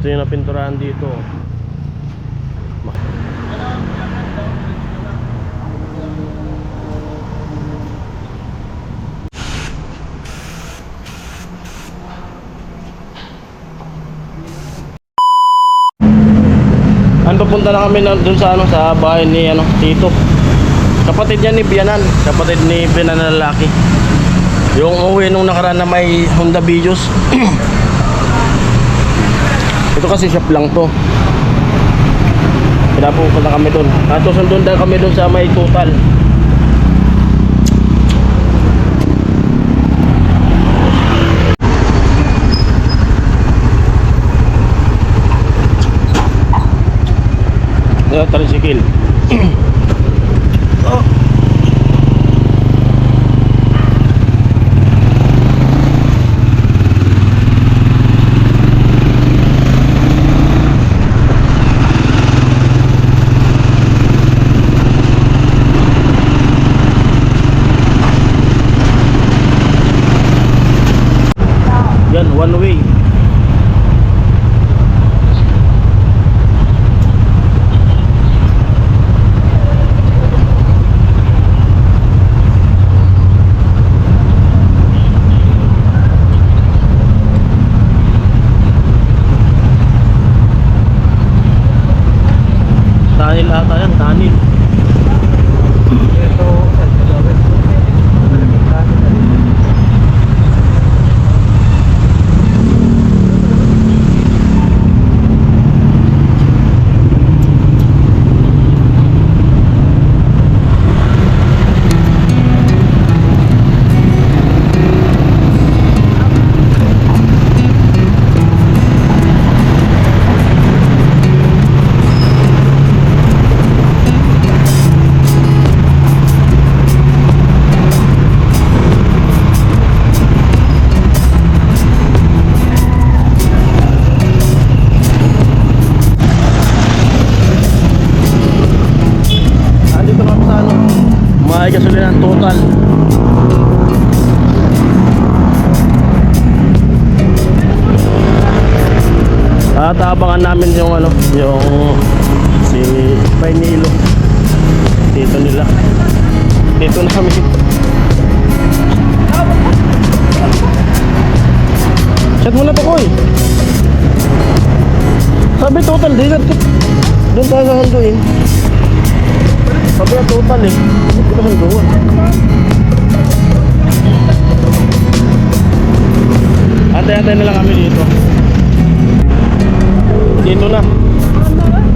Ito yung napinturahan dito. Papunta na kami doon sa sa bahay ni Tito. Kapatid niya ni Bianan, kapatid ni Bianan na lalaki. Yung uwi nung nakaraan na may Honda Vios. Ito kasi shop lang to. Pinapupunta kami doon. At susundon dahil kami doon sa may Total. Tricycle. Oh. Yan, one way. Tanil ata yan, tanil. Ito, may gasolina ng Total. At abangan namin yung yung si Painilo. Dito nila. Dito na kami. Chat mo na pa ko eh. Sabi Total dito. Doon tayo sa Handuin. Sabi na Total eh. Hindi naman doon. Antay-antay na lang kami dito. Dito na.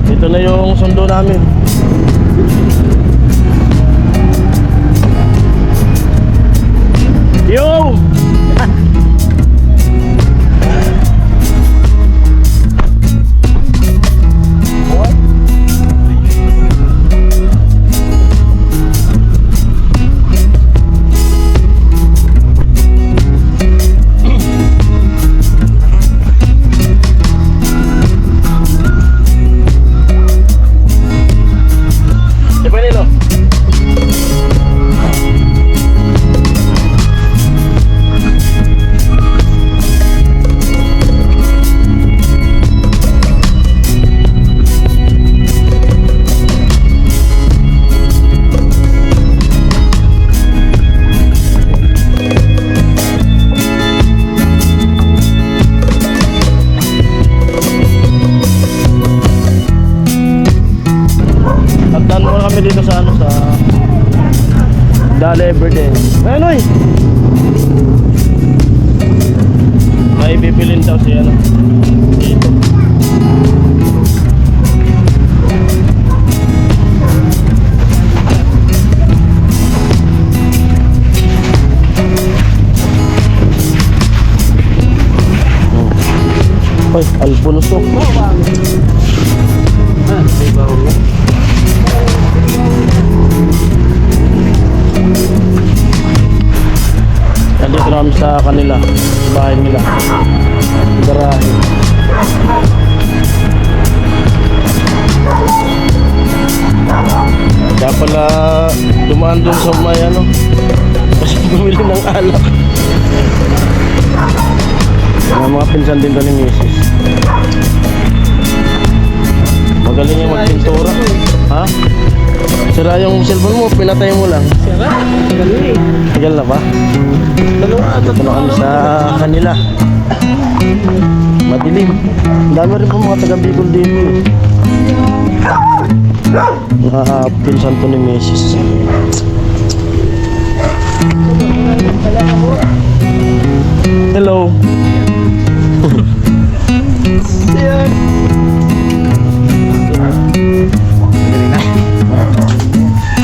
Dito na yung sundo namin. Yo! Dito sa sa Dale Everden. Ano eh? May pipilin daw si dito. Ay, Alponos to. Diba ulo? Nandito namin sa kanila, bahay nila, garahe. Kaya pala dumaan dun sa may kasi bumili ng alak. Mga pinsan din to ni Mrs. galing yung magpintura. Ha? Sira yung cellphone mo, pinatay mo lang. Sira? Tagal na eh. Tagal na ba? Dito na kami sa kanila. Madilim. Ang dami rin po mga taga-Bicol dito. Mga pinsan po ni Mrs. Hello. Yan.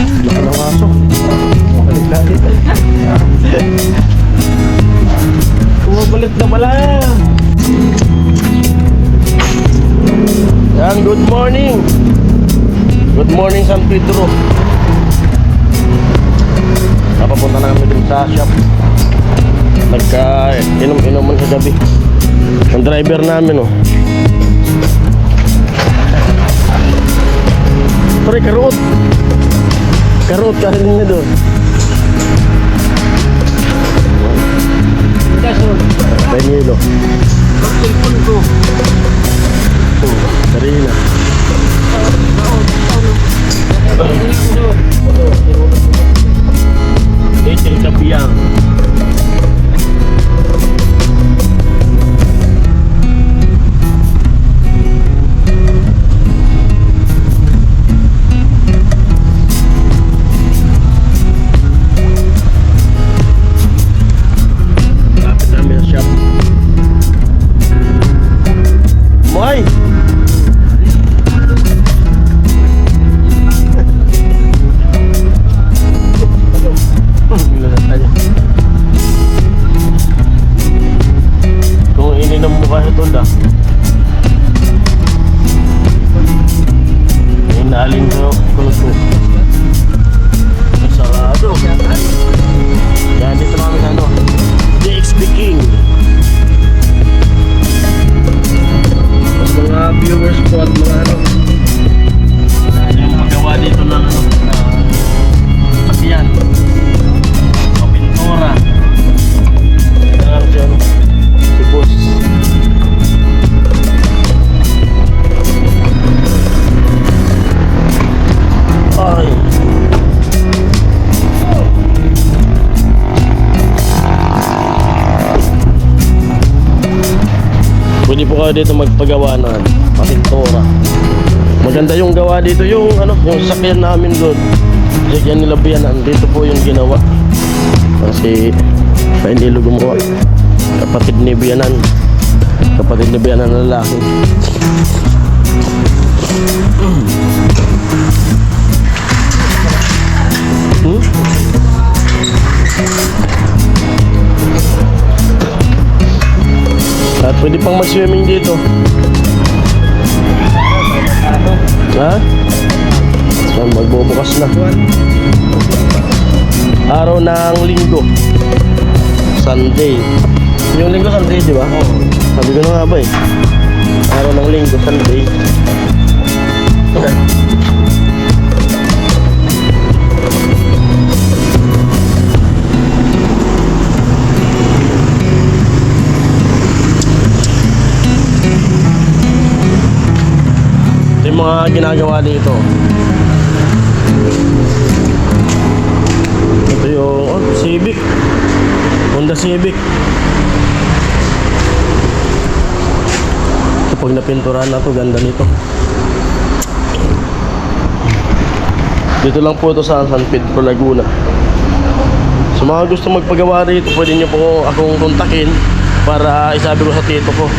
Laki ng aso. Bumabalik na pala. Yan, good morning. Good morning, San Pedro. Napapunta na kami dun sa shop. Nagka-inom-inuman sa gabi. Ang driver namin, oh. Pare, karoot. Karoot, karinig na doon. Panyelo. Ang cellphone ko. Karina. Etil Kapiang. Lapit namin sa shop. Moy! Kung ininom mo kasi ito na inaalin ko kulot ko sarado. Yan dito namin sa ano DXP King. Mas mga viewers po at mga ano yung magawa dito ng ano pasiyan pintura. Yan si ano si boss. Ay. Pwede po kayo dito magpagawa ng pintura. Maganda yung gawa dito, yung ano, yung sakyan namin doon. Sakyan nila Biyanan, dito po yung ginawa. Kasi sa Indilo gumawa. Kapatid ni Biyanan na lalaki. At pwede pang mag-swimming dito. Ha? Yan, magbubukas na. Araw ng linggo. Sunday. Yung linggo Sunday, di ba? Oo. Sabi ko na nga ba eh. Araw ng linggo Sunday. Ito yung mga ginagawa dito. Ito yung Civic, Honda Civic. Kapag napinturahan na to, ganda nito. Dito lang po ito sa San Pedro, Laguna. Sa mga gusto magpagawa rito, pwede nyo po akong kontakin para isabi ko sa tito ko.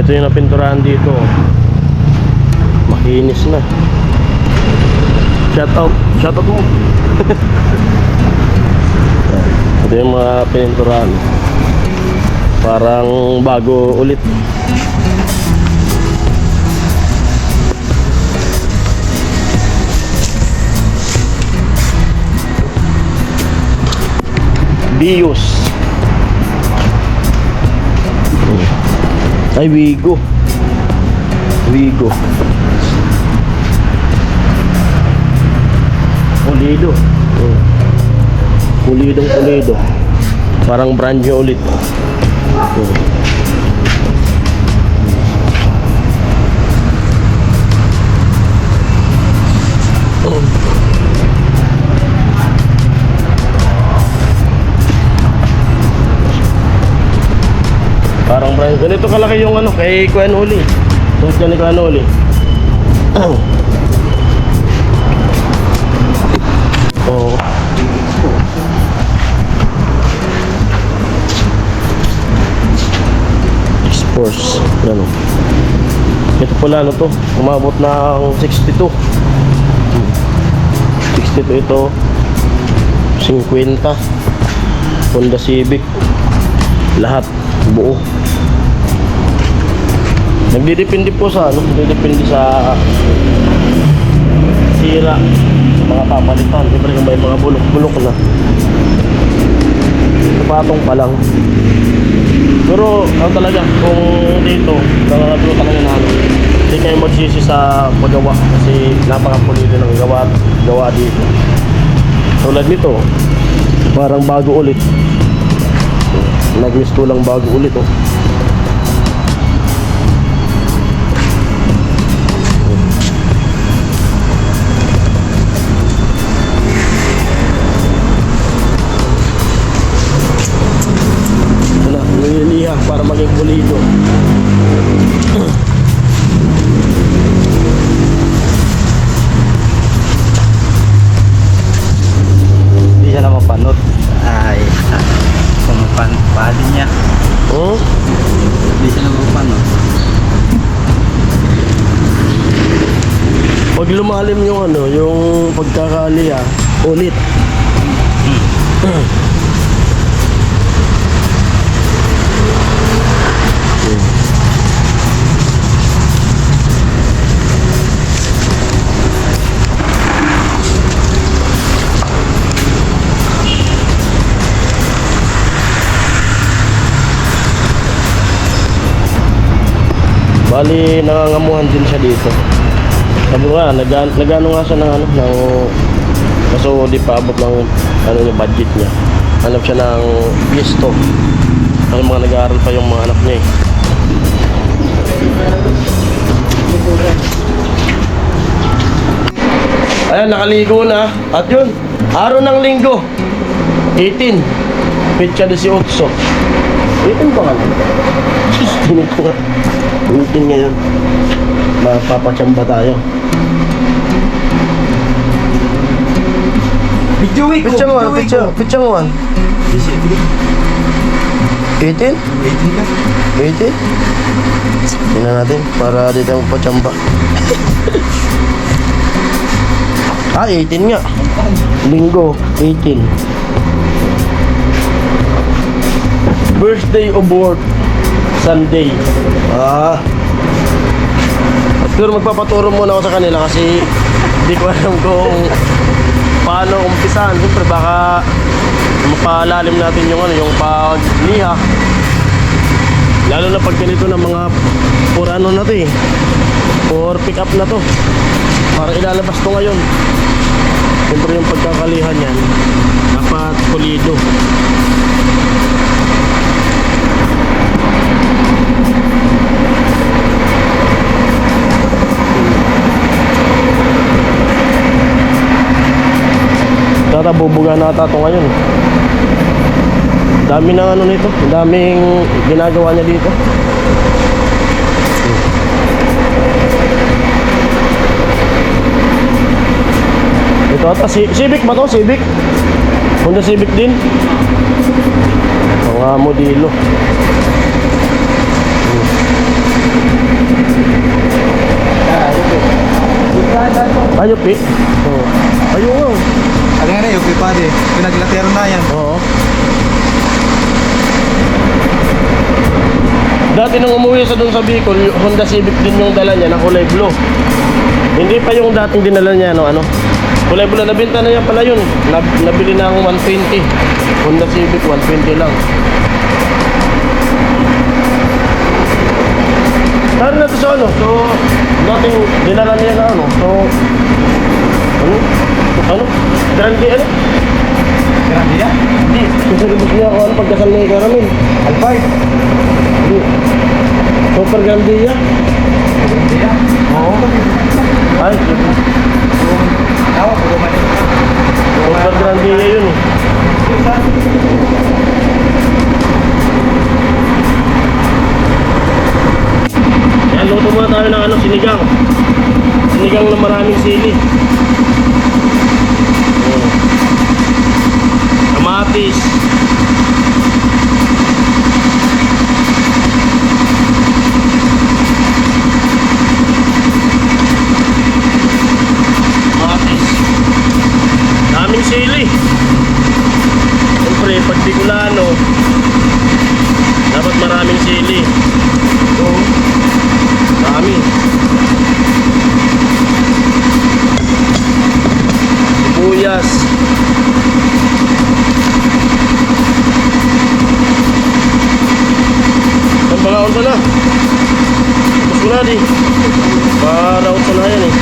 Ito yung napinturahan dito. Makinis na. Shout out mo. Ito yung mga pininturahan. Parang bago ulit. Bios. Ay, Wigo. Pulido. Pulido. Parang brand new ulit. Parang brand ganito kalaki yung ano kay Kuya Noli. Suot ka ni Kuya Noli. Oh. Force, ano. Ito pala ano to, umabot ng 62. 62 ito. 50. Honda Civic. Lahat buo. Nagdidepende po sa ano, nagdidepende sa sira sa mga papalitan. Siyempre kung may mga bulok-bulok na. Patong pa lang. Pero ang talaga kung dito nangangatlo talaga na ano, hindi kayo magsisi sa paggawa kasi napakapulido ng gawa dito. Tulad nito parang bago ulit. Nag-misto lang bago ulit oh. Para maging pulido. Hindi siya na mapanot. Ay, pumapali niya. Oh? Hindi siya na mapanot. Pag lumalim yung ano, yung pagkakali ulit. Bali, nangangamuhan din siya dito. Sabi nga, nagano nga siya ng ano, ng kaso di pa abot ng ano yung budget niya. Hanap siya ng pisto. Kasi mga nag-aaral pa yung mga anak niya eh. Ayan, nakaligo na. At yun, araw ng linggo 18 Petsa 18 18 ba nga lang? Tinig ko nga 18 ngayon. Mapapachamba tayo. Video week. Petsa mo, petsa mo 18? 18? Tingnan natin para di tayo magpachamba. 18 nga. Linggo, 18. Birthday of work, Sunday. Pero magpapaturo muna ako sa kanila kasi hindi ko alam kung paano umpisahan. Siyempre baka mapalalim natin yung ano, yung pagliha. Lalo na pag ganito ng mga for ano na to eh. For pick up na to. Para ilalabas to ngayon. Siyempre yung pagkakalihan yan dapat pulido. Tara, bubuga na ata ito ngayon. Dami ng ano nito, daming ginagawa niya dito. Ito ata, Civic ba to? Civic? Honda Civic din? Mga modelo. Ayop eh. Oo. Ayun nga. Ano nga na yung pipade? Pinaglatero na yan. Oo. Dati nung umuwi sa doon sa Bicol, Honda Civic din yung dala niya na kulay blue. Hindi pa yung dating dinala niya, ano. Kulay blue, nabenta na niya pala yun. Nabili na akong 120. Honda Civic, 120 lang. Saan na to sa ano? So, dating dinala niya na ano. So, ano? Grande ano? Grande yan? Hindi. Susunod niya ako ano pagkasal ni Caramel. Alpay. Hindi. Super grande yan. Grande yan? Oo. Ay, Ako, pagumali. super grande yun eh. Yan, luto muna tayo ng ano, sinigang. Sinigang na maraming sili. Oh. Kamatis. Kamatis. Daming sili. Siyempre, pag Bicolano, dapat maraming sili. Oo. Dami. Sibuyas. Ang pangaon pa na. Tapos ko na di. Paraot pa na yan eh.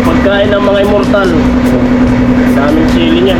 Pagkain ng mga immortal. Daming sili niya.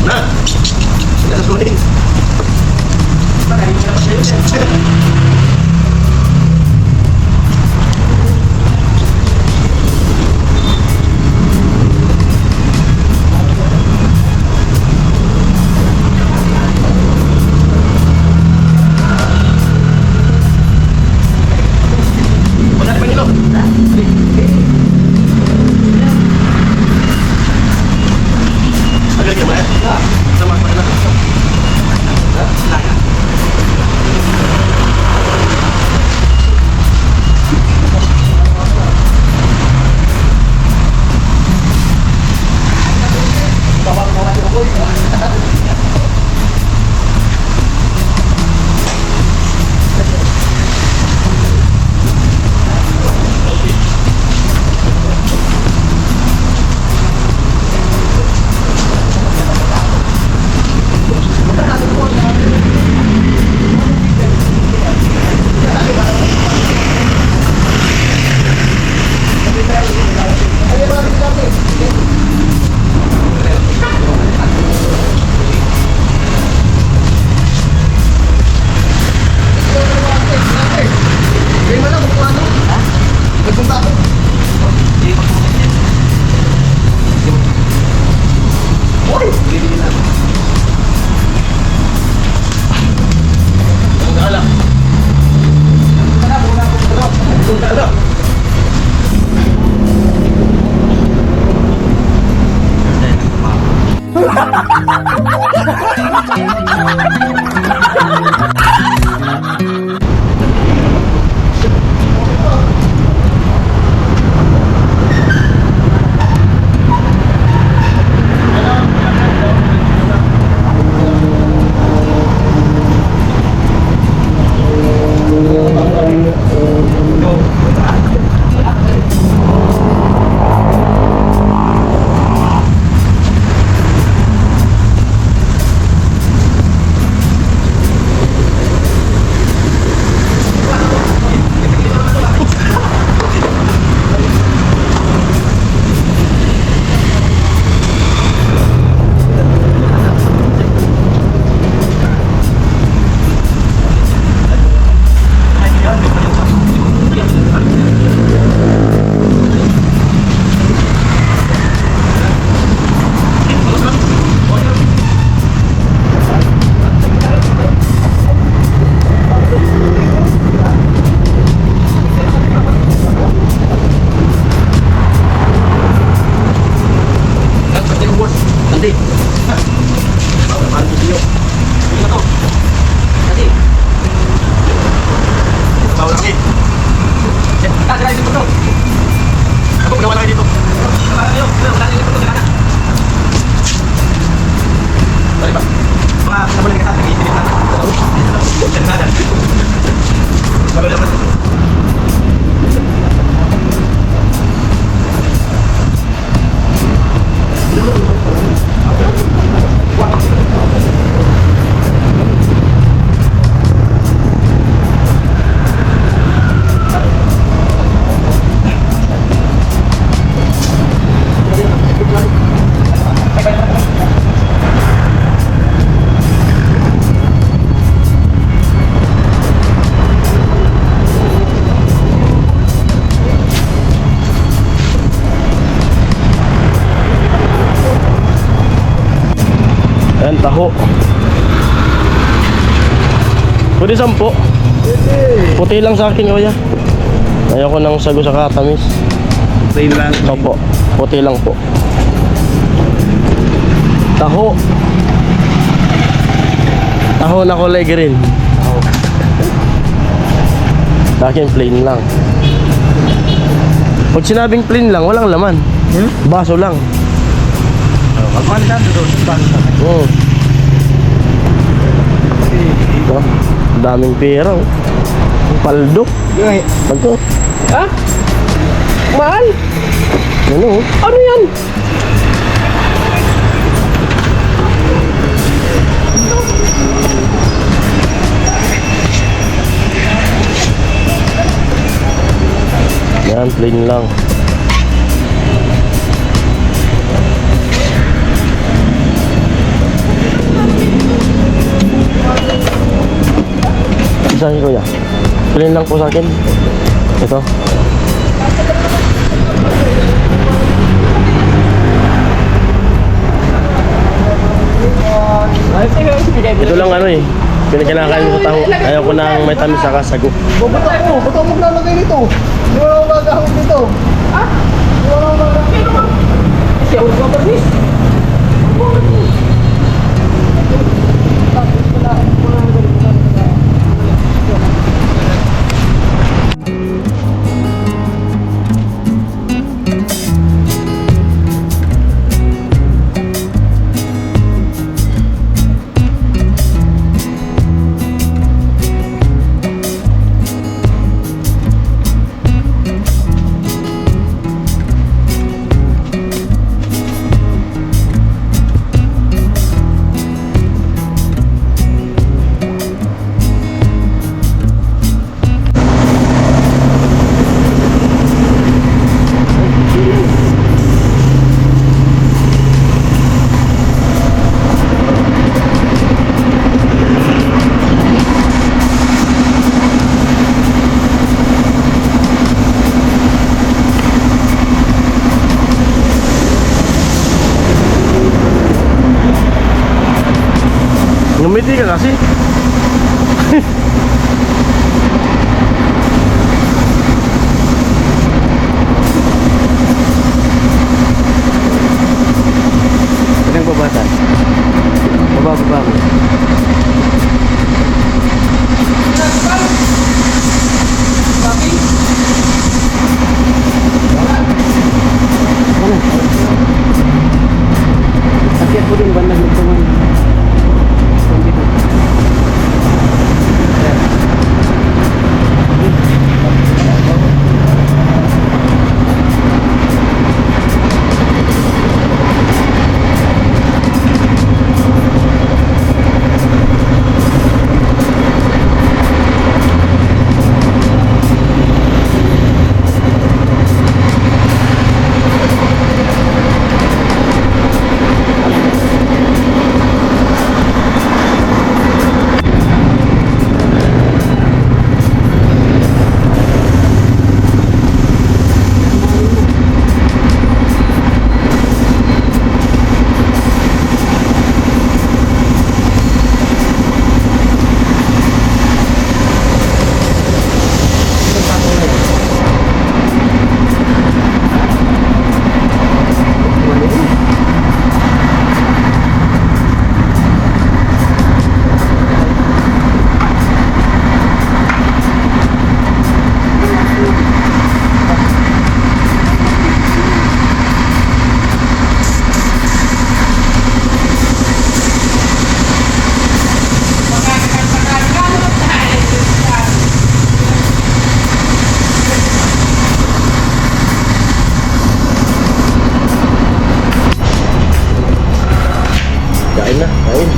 Na! Nasunin! Wala pa nilo! Agad ka ba? Sama ka na. Ayan, taho. Pwede 10. Puti lang sa akin, kuya. Ayoko nang sago sa katamis. Plain lang. Opo, puti lang po. Taho. Taho na kulay green. Sa akin, plain lang. Pag sinabing plain lang, walang laman. Baso lang. Pagpalitan doon, pagpalitan. Oo. Ito, daming pera. Oh. Paldo. Paldo. Ha? Mahal? Ano? Oh? Ano yan? Yan, plain lang. Isa akin, kuya. Plain lang po sa akin. Ito. Ito lang ano eh. Pinakinakain ko sa taho. Ayaw ko nang may tamis sa kasago. Ba't ako maglalagay nito? Di wala akong magahawag nito. Ha? Di wala akong magahawag. Kasi ako ba permis? Ngumiti ka kasi. Pinang babatan. trabaho. Akyat ko din ba naglutungan? Kain na, kain.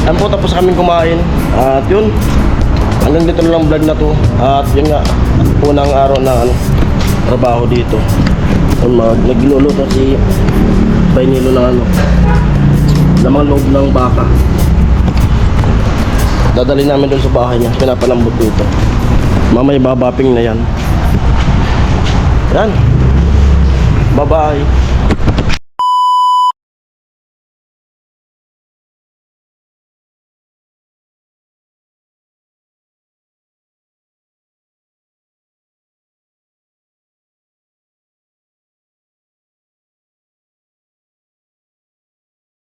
Yan po, tapos kaming kumain. At yun, hanggang dito na lang vlog na to. At yun nga, unang araw na trabaho dito. Nagluluto si Baynilo ng lamang loob ng baka. Dadali namin doon sa bahay niya, pinapalambot dito. Mamaya babaping na yan. Yan. Bye-bye.